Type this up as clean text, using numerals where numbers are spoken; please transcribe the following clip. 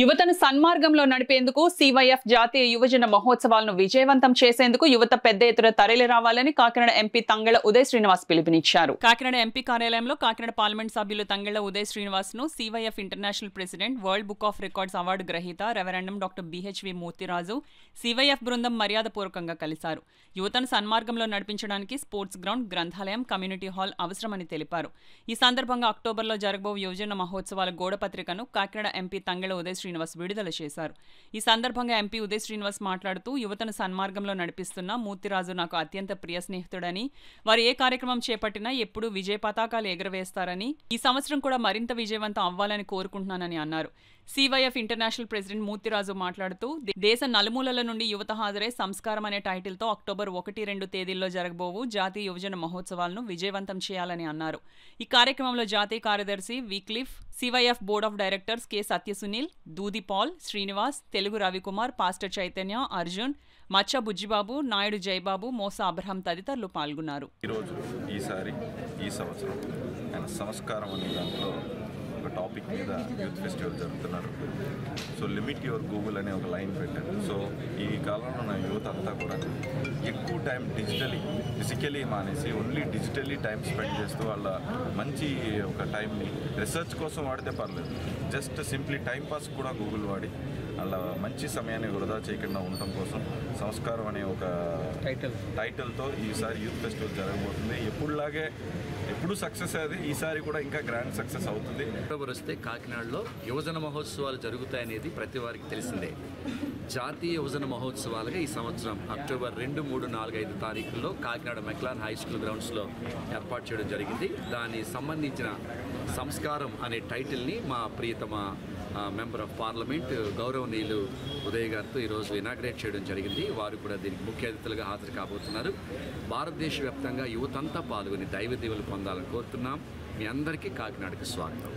యువతను సన్మార్గంలో నడిపేందుకు సివైఎఫ్ జాతీయ యువజన మహోత్సవాలను విజయవంతం చేసేందుకు యువత పెద్ద ఎత్తున తరలి రావాలని కాకినాడ ఎంపీ తంగళ్ల ఉదయ్ శ్రీనివాస్ పిలుపునిచ్చారు. కాకినాడ ఎంపీ కార్యాలయంలో కాకినాడ పార్లమెంట్ సభ్యులు తంగళ్ల ఉదయ్ శ్రీనివాస్ ను CYF international president, world book of records award గ్రహీత రెవరెండం డాక్టర్ బిహెచ్వి మూర్తిరాజు, సివైఎఫ్ బృందం మర్యాదపూర్వకంగా కలిశారు. యువతను సన్మార్గంలో నడిపించడానికి స్పోర్ట్స్ గ్రౌండ్, గ్రంథాలయం, కమ్యూనిటీ హాల్ అవసరమని తెలిపారు. ఈ సందర్భంగా అక్టోబర్లో జరగబో యువజన మహోత్సవాల గోడపత్రికను కాకినాడ ఎంపీ తంగళ్ల ఉదయ్ శ్రీనివాస్ విడుదల చేశారు. ఈ సందర్భంగా ఎంపీ ఉదయ్ శ్రీనివాస్ మాట్లాడుతూ, యువతను సన్మార్గంలో నడిపిస్తున్న మూర్తిరాజు నాకు అత్యంత ప్రియ స్నేహితుడని, వారు ఏ కార్యక్రమం చేపట్టినా ఎప్పుడూ విజయ పతాకాలు ఎగురవేస్తారని, ఈ సంవత్సరం కూడా మరింత విజయవంతం అవ్వాలని కోరుకుంటున్నానని అన్నారు. సివైఎఫ్ ఇంటర్నేషనల్ ప్రెసిడెంట్ మూర్తిరాజు మాట్లాడుతూ, దేశ నలుమూలల నుండి యువత హాజరై సంస్కారం అనే టైటిల్తో అక్టోబర్ 1-2 తేదీల్లో జరగబోవు జాతీయ యువజన మహోత్సవాలను విజయవంతం చేయాలని అన్నారు. ఈ కార్యక్రమంలో జాతీయ కార్యదర్శి Wycliffe, CYF board of directors K Satyasunil, Doodi Paul, Srinivas, Telugu Ravikumar, pastor Chaitanya, Arjun, Maccha Bujjibabu, Naidu Jayababu, Mosa Abraham తదితరులు పాల్గొన్నారు. ఈ సంవత్సరం ఆయన సంస్కారం అనే దాంట్లో ఒక టాపిక్ మీద యూత్ ఫెస్టివల్ జరుగుతున్నారు. సో లిమిట్ యువర్ గూగుల్ అనే ఒక లైన్ పెట్టారు. సో ఈ కాలంలో నా యువత అంతా కూడా ఎక్కువ టైం ఫిజికలీ మానేసి ఓన్లీ డిజిటల్లీ టైం స్పెండ్ చేస్తూ వాళ్ళ మంచి ఒక టైంని రీసెర్చ్ కోసం వాడితే పర్లేదు, జస్ట్ సింప్లీ టైం పాస్ కూడా గూగుల్ వాడి అలా మంచి సమయాన్ని వృధా చేయకుండా ఉండటం కోసం సంస్కారం అనే ఒక టైటిల్తో ఈసారి యూత్ ఫెస్టివల్ జరగబోతుంది. ఎప్పుడు సక్సెస్ అది, ఈసారి కూడా ఇంకా గ్రాండ్ సక్సెస్ అవుతుంది. అక్టోబర్ వస్తే కాకినాడలో యువజన మహోత్సవాలు జరుగుతాయనేది ప్రతి వారికి తెలిసిందే. జాతీయ యువజన మహోత్సవాలుగా ఈ సంవత్సరం అక్టోబర్ 2, 3, 4, 5 తారీఖుల్లో కాకినాడ మెక్లాన్ హై స్కూల్ గ్రౌండ్స్లో ఏర్పాటు చేయడం జరిగింది. దానికి సంబంధించిన సంస్కారం అనే టైటిల్ని మా ప్రియతమ మెంబర్ ఆఫ్ పార్లమెంట్ గౌరవనీయులు ఉదయ్ గారితో ఈరోజు ఇనాగ్రేట్ చేయడం జరిగింది. వారు కూడా దీనికి ముఖ్య అతిథులుగా హాజరు కాబోతున్నారు. భారతదేశ వ్యాప్తంగా యువతంతా పాల్గొని దైవ దీవెనలు పొందాలని కోరుతున్నాం. మీ అందరికీ కాకినాడకి స్వాగతం.